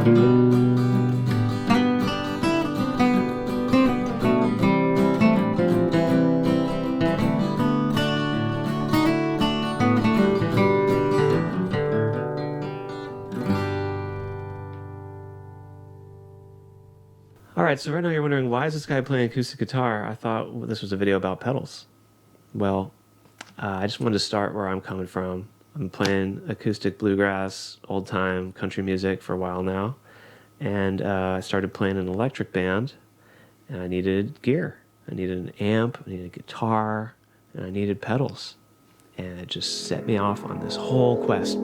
All right, so right now you're wondering, why is this guy playing acoustic guitar? I thought this was a video about pedals. Well, I just wanted to start where I'm coming from. I'm playing acoustic bluegrass, old-time country music for a while now, and I started playing an electric band, and I needed gear. I needed an amp, I needed a guitar, and I needed pedals. And it just set me off on this whole quest.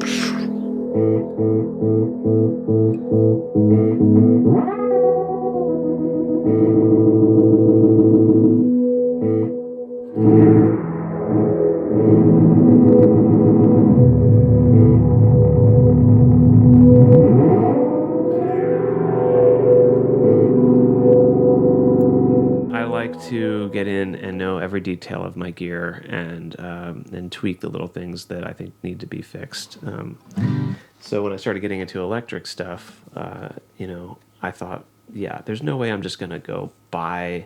I like to get in and know every detail of my gear and tweak the little things that I think need to be fixed. So when I started getting into electric stuff, I thought, yeah, there's no way I'm just going to go buy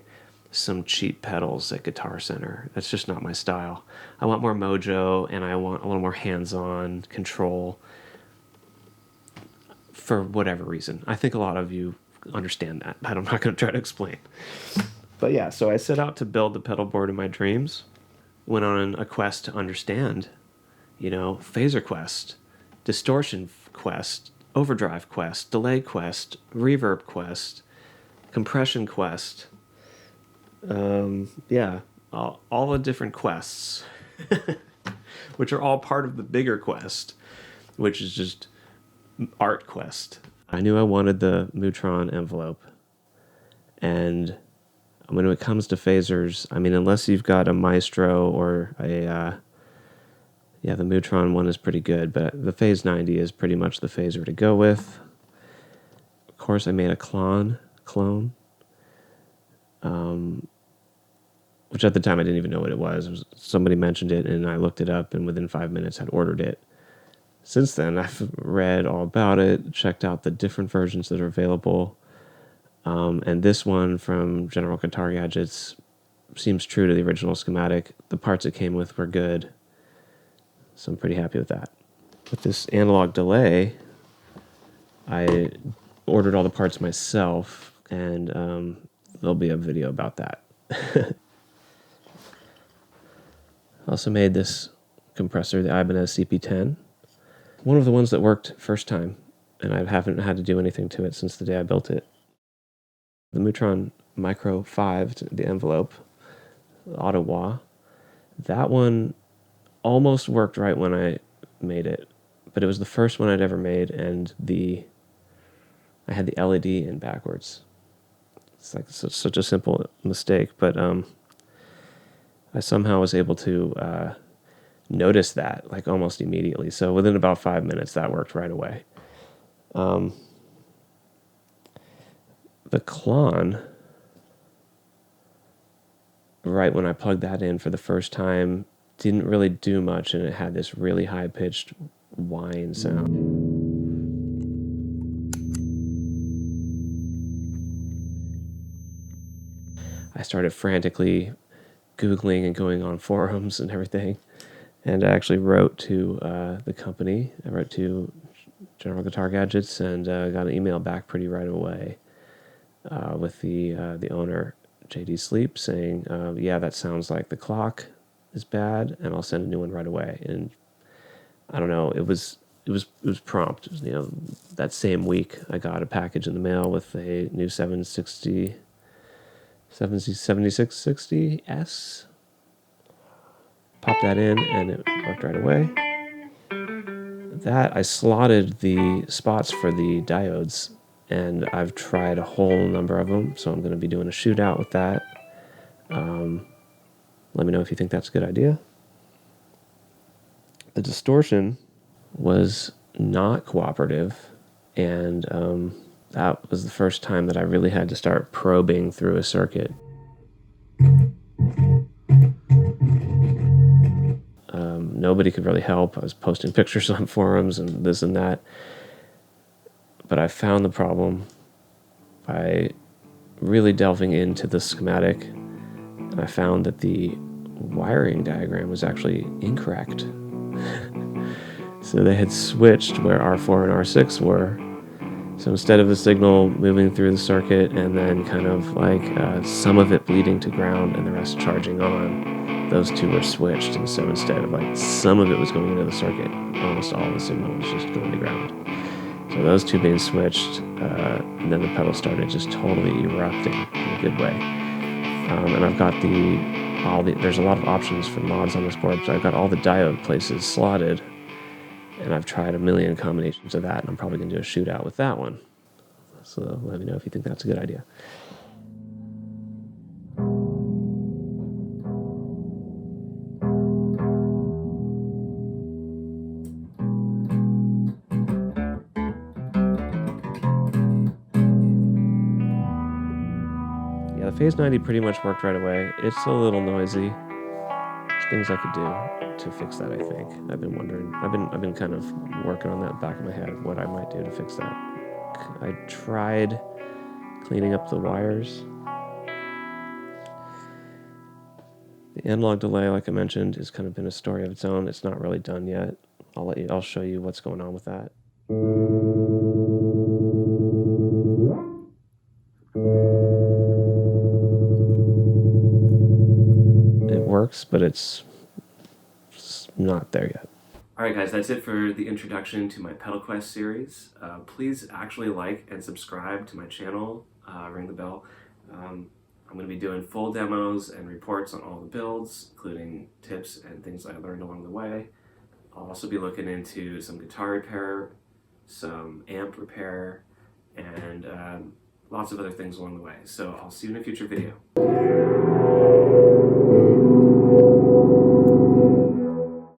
some cheap pedals at Guitar Center. That's just not my style. I want more mojo, and I want a little more hands-on control for whatever reason. I think a lot of you understand that, but I'm not going to try to explain. But yeah, so I set out to build the pedal board of my dreams. Went on a quest to understand, phaser quest, distortion quest, overdrive quest, delay quest, reverb quest, compression quest. All the different quests, which are all part of the bigger quest, which is just art quest. I knew I wanted the mu-tron envelope, and when it comes to phasers, unless you've got a Maestro or the mu-tron one is pretty good, but the Phase 90 is pretty much the phaser to go with. Of course, I made a clone, which at the time I didn't even know what it was. Somebody mentioned it, and I looked it up, and within 5 minutes had ordered it. Since then, I've read all about it, checked out the different versions that are available. And this one from General Guitar Gadgets seems true to the original schematic. The parts it came with were good, so I'm pretty happy with that. With this analog delay, I ordered all the parts myself, and there'll be a video about that. I also made this compressor, the Ibanez CP10. One of the ones that worked first time, and I haven't had to do anything to it since the day I built it. The mu-tron Micro 5, the envelope, auto wah, that one almost worked right when I made it, but it was the first one I'd ever made, and I had the LED in backwards. It's like such a simple mistake, but I somehow was able to notice that like almost immediately. So within about 5 minutes, that worked right away. The Klon, right when I plugged that in for the first time, didn't really do much, and it had this really high-pitched whine sound. I started frantically Googling and going on forums and everything, and I actually wrote to the company. I wrote to General Guitar Gadgets and got an email back pretty right away. With the owner, JD Sleep, saying, that sounds like the clock is bad, and I'll send a new one right away. And I don't know, it was prompt. It was, that same week I got a package in the mail with a new 7660S. Popped that in, and it worked right away. That I slotted the spots for the diodes, and I've tried a whole number of them, so I'm going to be doing a shootout with that. Let me know if you think that's a good idea. The distortion was not cooperative, and that was the first time that I really had to start probing through a circuit. Nobody could really help. I was posting pictures on forums and this and that. But I found the problem by really delving into the schematic, and I found that the wiring diagram was actually incorrect. So they had switched where R4 and R6 were. So instead of the signal moving through the circuit and then kind of like some of it bleeding to ground and the rest charging on, those two were switched. And so instead of like some of it was going into the circuit, almost all the signal was just going to ground. So those two being switched, and then the pedal started just totally erupting in a good way. And I've got there's a lot of options for mods on this board, so I've got all the diode places slotted, and I've tried a million combinations of that, and I'm probably going to do a shootout with that one. So let me know if you think that's a good idea. Yeah, the Phase 90 pretty much worked right away. It's a little noisy. There's things I could do to fix that, I think. I've been wondering. I've been kind of working on that in the back of my head, what I might do to fix that. I tried cleaning up the wires. The analog delay, like I mentioned, has kind of been a story of its own. It's not really done yet. I'll show you what's going on with that. It works, but it's not there yet. Alright guys, that's it for the introduction to my Pedal Quest series. Please actually like and subscribe to my channel, ring the bell. I'm going to be doing full demos and reports on all the builds, including tips and things I learned along the way. I'll also be looking into some guitar repair, some amp repair, and lots of other things along the way. So I'll see you in a future video.